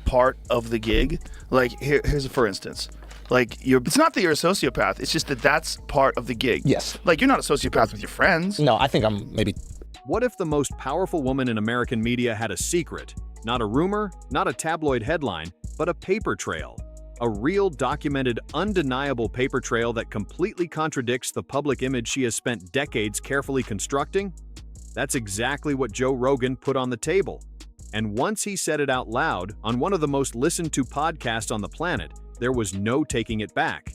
part of the gig. Like here's a for instance. Like it's not that you're a sociopath. It's just that that's part of the gig. Yes. Like you're not a sociopath with your friends. No, I think I'm maybe. What if the most powerful woman in American media had a secret? Not a rumor, not a tabloid headline, but a paper trail. A real, documented, undeniable paper trail that completely contradicts the public image she has spent decades carefully constructing? That's exactly what Joe Rogan put on the table. And once he said it out loud on one of the most listened to podcasts on the planet, there was no taking it back.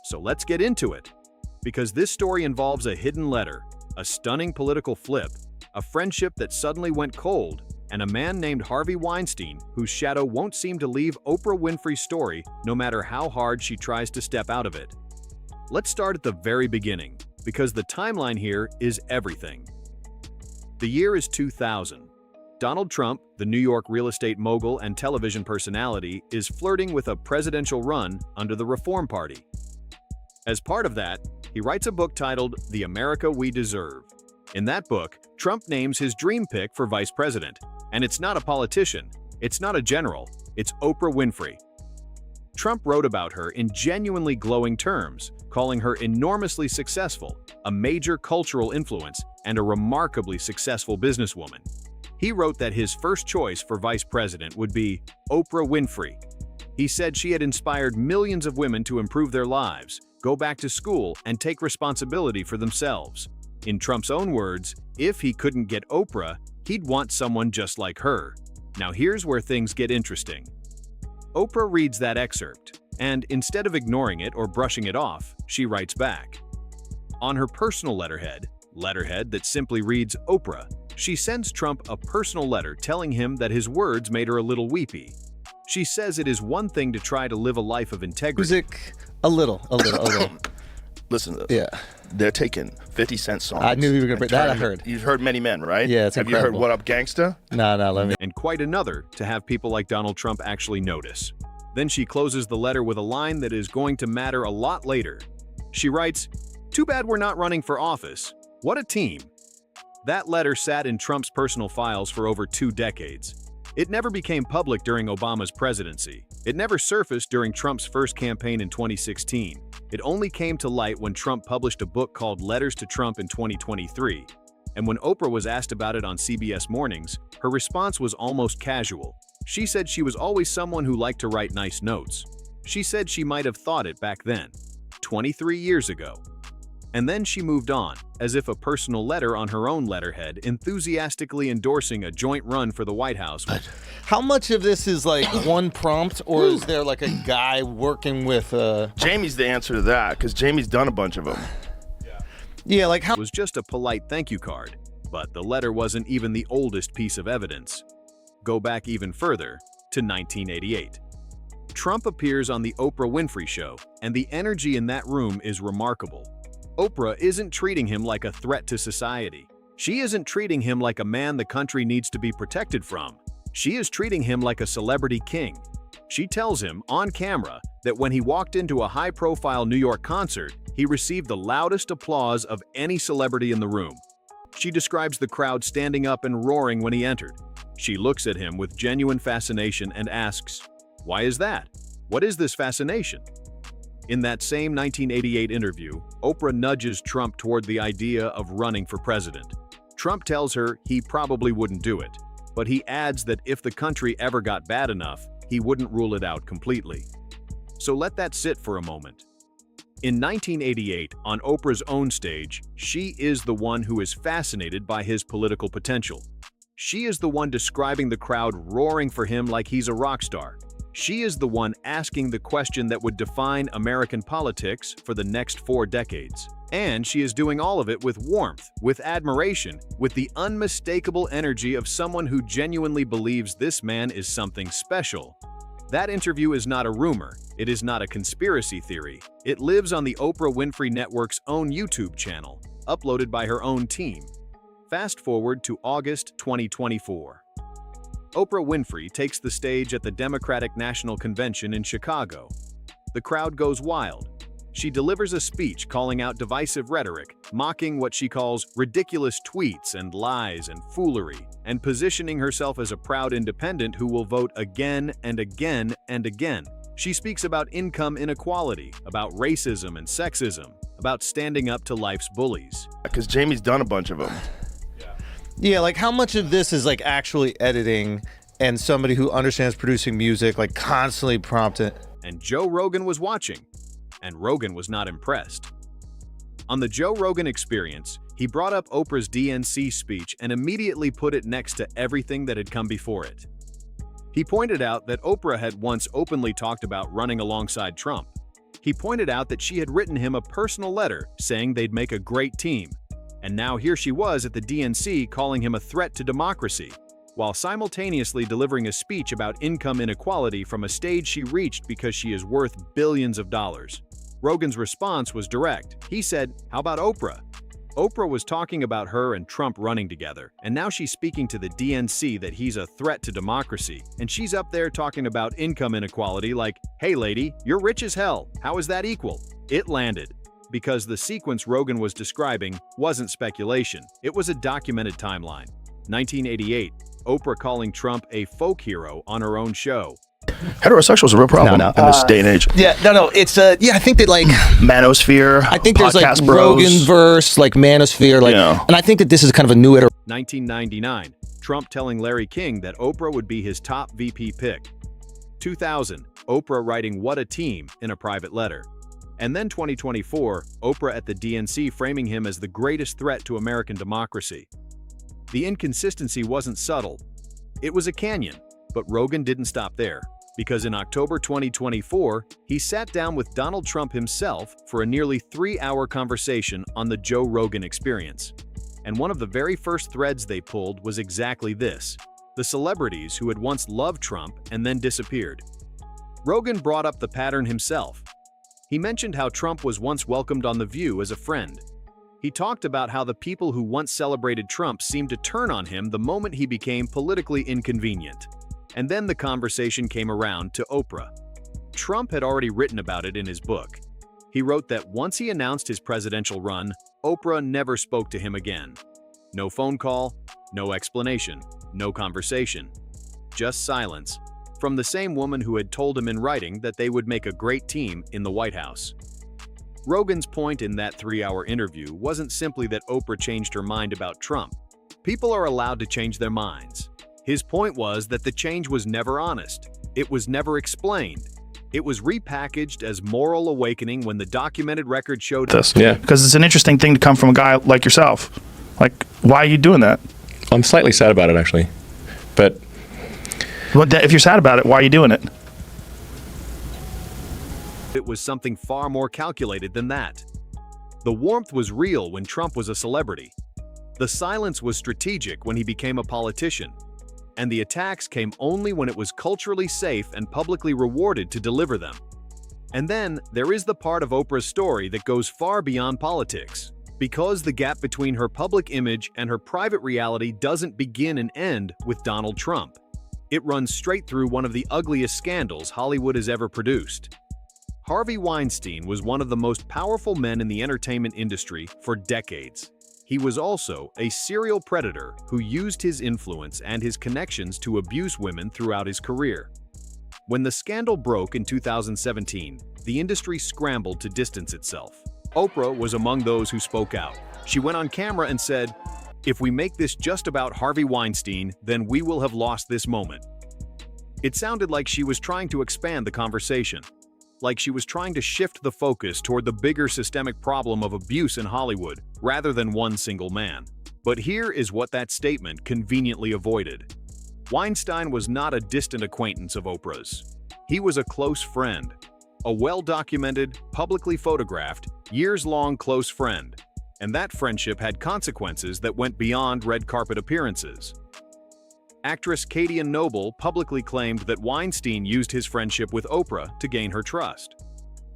So let's get into it. Because this story involves a hidden letter, a stunning political flip, a friendship that suddenly went cold, and a man named Harvey Weinstein whose shadow won't seem to leave Oprah Winfrey's story no matter how hard she tries to step out of it. Let's start at the very beginning, because the timeline here is everything. The year is 2000. Donald Trump, the New York real estate mogul and television personality, is flirting with a presidential run under the Reform Party. As part of that, he writes a book titled The America We Deserve. In that book, Trump names his dream pick for vice president. And it's not a politician, it's not a general, it's Oprah Winfrey. Trump wrote about her in genuinely glowing terms, calling her enormously successful, a major cultural influence, and a remarkably successful businesswoman. He wrote that his first choice for vice president would be Oprah Winfrey. He said she had inspired millions of women to improve their lives, go back to school, and take responsibility for themselves. In Trump's own words, if he couldn't get Oprah, he'd want someone just like her. Now here's where things get interesting. Oprah reads that excerpt, and instead of ignoring it or brushing it off, she writes back. On her personal letterhead that simply reads Oprah, she sends Trump a personal letter telling him that his words made her a little weepy. She says it is one thing to try to live a life of integrity. Music, a little. Listen to this. Yeah. They're taking 50 Cent songs. I knew you were going to bring that. I turning- heard. You've heard Many Men, right? Yeah, it's Have incredible. you heard What Up Gangsta? No, let me. And quite another to have people like Donald Trump actually notice. Then she closes the letter with a line that is going to matter a lot later. She writes, "Too bad we're not running for office. What a team." That letter sat in Trump's personal files for over 2 decades. It never became public during Obama's presidency. It never surfaced during Trump's first campaign in 2016. It only came to light when Trump published a book called Letters to Trump in 2023. And when Oprah was asked about it on CBS Mornings, her response was almost casual. She said she was always someone who liked to write nice notes. She said she might have thought it back then, 23 years ago. And then she moved on, as if a personal letter on her own letterhead, enthusiastically endorsing a joint run for the White House. How much of this is like one prompt, or is there like a guy working with Jamie's the answer to that, because Jamie's done a bunch of them. Yeah, like how? It was just a polite thank you card, but the letter wasn't even the oldest piece of evidence. Go back even further, to 1988. Trump appears on the Oprah Winfrey Show, and the energy in that room is remarkable. Oprah isn't treating him like a threat to society. She isn't treating him like a man the country needs to be protected from. She is treating him like a celebrity king. She tells him, on camera, that when he walked into a high-profile New York concert, he received the loudest applause of any celebrity in the room. She describes the crowd standing up and roaring when he entered. She looks at him with genuine fascination and asks, "Why is that? What is this fascination?" In that same 1988 interview, Oprah nudges Trump toward the idea of running for president. Trump tells her he probably wouldn't do it, but he adds that if the country ever got bad enough, he wouldn't rule it out completely. So let that sit for a moment. In 1988, on Oprah's own stage, she is the one who is fascinated by his political potential. She is the one describing the crowd roaring for him like he's a rock star. She is the one asking the question that would define American politics for the next 4 decades. And she is doing all of it with warmth, with admiration, with the unmistakable energy of someone who genuinely believes this man is something special. That interview is not a rumor. It is not a conspiracy theory. It lives on the Oprah Winfrey Network's own YouTube channel, uploaded by her own team. Fast forward to August 2024. Oprah Winfrey takes the stage at the Democratic National Convention in Chicago. The crowd goes wild. she delivers a speech calling out divisive rhetoric, mocking what she calls ridiculous tweets and lies and foolery, and positioning herself as a proud independent who will vote again and again and again. She speaks about income inequality, about racism and sexism, about standing up to life's bullies. Because Jamie's done a bunch of them. Yeah, like how much of this is like actually editing and somebody who understands producing music, like constantly prompting? And Joe Rogan was watching, and Rogan was not impressed. On the Joe Rogan Experience, he brought up Oprah's DNC speech and immediately put it next to everything that had come before it. He pointed out that Oprah had once openly talked about running alongside Trump. He pointed out that she had written him a personal letter saying they'd make a great team. And now here she was at the DNC calling him a threat to democracy, while simultaneously delivering a speech about income inequality from a stage she reached because she is worth billions of dollars. Rogan's response was direct. He said, "How about Oprah?" Oprah was talking about her and Trump running together, and now she's speaking to the DNC that he's a threat to democracy, and she's up there talking about income inequality like, "Hey lady, you're rich as hell. How is that equal?" It landed. Because the sequence Rogan was describing wasn't speculation, it was a documented timeline. 1988, Oprah calling Trump a folk hero on her own show. Heterosexual is a real problem in this day and age. Yeah, no, it's yeah, I think that like Manosphere, I think there's like Podcast Bros. Rogan verse, like Manosphere, like, and I think that this is kind of a new era. 1999, Trump telling Larry King that Oprah would be his top VP pick. 2000, Oprah writing "What a team" in a private letter. And then 2024, Oprah at the DNC framing him as the greatest threat to American democracy. The inconsistency wasn't subtle. It was a canyon, but Rogan didn't stop there, because in October 2024, he sat down with Donald Trump himself for a nearly 3-hour conversation on the Joe Rogan Experience. And one of the very first threads they pulled was exactly this: the celebrities who had once loved Trump and then disappeared. Rogan brought up the pattern himself. He mentioned how Trump was once welcomed on The View as a friend. He talked about how the people who once celebrated Trump seemed to turn on him the moment he became politically inconvenient. And then the conversation came around to Oprah. Trump had already written about it in his book. He wrote that once he announced his presidential run, Oprah never spoke to him again. No phone call, no explanation, no conversation. Just silence. From the same woman who had told him in writing that they would make a great team in the White House. Rogan's point in that 3-hour interview wasn't simply that Oprah changed her mind about Trump. People are allowed to change their minds. His point was that the change was never honest. It was never explained. It was repackaged as moral awakening when the documented record showed this. Yeah. Because it's an interesting thing to come from a guy like yourself. Like, why are you doing that? I'm slightly sad about it, actually. But well, if you're sad about it, why are you doing it? It was something far more calculated than that. The warmth was real when Trump was a celebrity. The silence was strategic when he became a politician. And the attacks came only when it was culturally safe and publicly rewarded to deliver them. And then there is the part of Oprah's story that goes far beyond politics. Because the gap between her public image and her private reality doesn't begin and end with Donald Trump. It runs straight through one of the ugliest scandals Hollywood has ever produced. Harvey Weinstein was one of the most powerful men in the entertainment industry for decades. He was also a serial predator who used his influence and his connections to abuse women throughout his career. When the scandal broke in 2017, the industry scrambled to distance itself. Oprah was among those who spoke out. She went on camera and said, "If we make this just about Harvey Weinstein, then we will have lost this moment." It sounded like she was trying to expand the conversation, like she was trying to shift the focus toward the bigger systemic problem of abuse in Hollywood rather than one single man. But here is what that statement conveniently avoided. Weinstein was not a distant acquaintance of Oprah's. He was a close friend, a well-documented, publicly photographed, years-long close friend. And that friendship had consequences that went beyond red carpet appearances. Actress Katie Noble publicly claimed that Weinstein used his friendship with Oprah to gain her trust.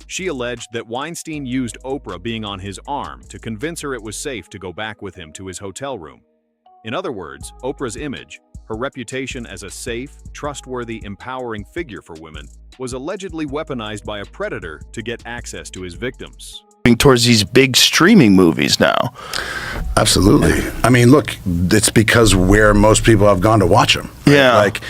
She alleged that Weinstein used Oprah being on his arm to convince her it was safe to go back with him to his hotel room. In other words, Oprah's image, her reputation as a safe, trustworthy, empowering figure for women, was allegedly weaponized by a predator to get access to his victims. Towards these big streaming movies now. Absolutely. I mean, look, it's because where most people have gone to watch them. Right? Yeah. Like,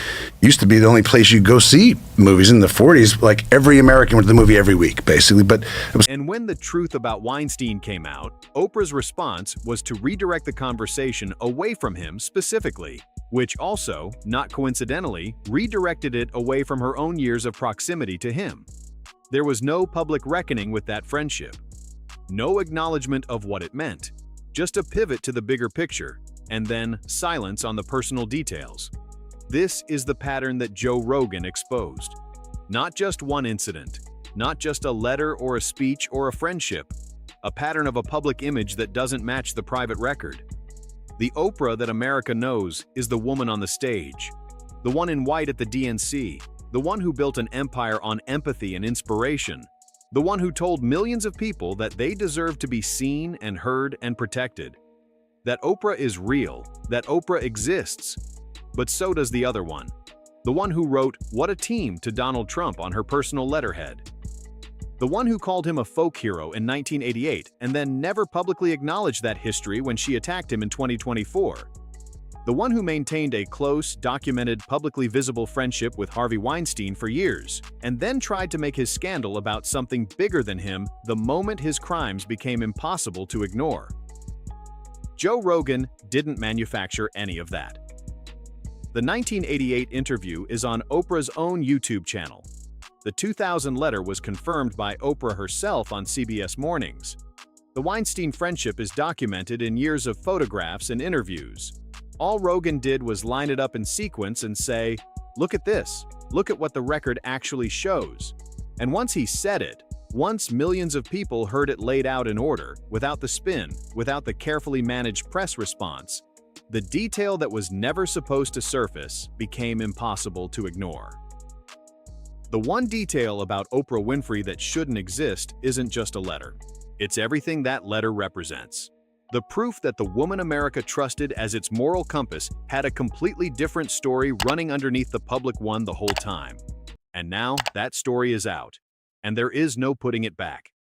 used to be the only place you go see movies in the 40s. Like, every American went to the movie every week, basically. But it was. And when the truth about Weinstein came out, Oprah's response was to redirect the conversation away from him specifically, which also, not coincidentally, redirected it away from her own years of proximity to him. There was no public reckoning with that friendship. No acknowledgement of what it meant, just a pivot to the bigger picture, and then silence on the personal details. This is the pattern that Joe Rogan exposed. Not just one incident, not just a letter or a speech or a friendship, a pattern of a public image that doesn't match the private record. The Oprah that America knows is the woman on the stage, the one in white at the DNC, the one who built an empire on empathy and inspiration, the one who told millions of people that they deserve to be seen and heard and protected. That Oprah is real, that Oprah exists. But so does the other one. The one who wrote "What a Team" to Donald Trump on her personal letterhead. The one who called him a folk hero in 1988 and then never publicly acknowledged that history when she attacked him in 2024. The one who maintained a close, documented, publicly visible friendship with Harvey Weinstein for years, and then tried to make his scandal about something bigger than him the moment his crimes became impossible to ignore. Joe Rogan didn't manufacture any of that. The 1988 interview is on Oprah's own YouTube channel. The 2000 letter was confirmed by Oprah herself on CBS Mornings. The Weinstein friendship is documented in years of photographs and interviews. All Rogan did was line it up in sequence and say, "Look at this. Look at what the record actually shows." And once he said it, once millions of people heard it laid out in order, without the spin, without the carefully managed press response, the detail that was never supposed to surface became impossible to ignore. The one detail about Oprah Winfrey that shouldn't exist isn't just a letter. It's everything that letter represents. The proof that the woman America trusted as its moral compass had a completely different story running underneath the public one the whole time. And now that story is out, and there is no putting it back.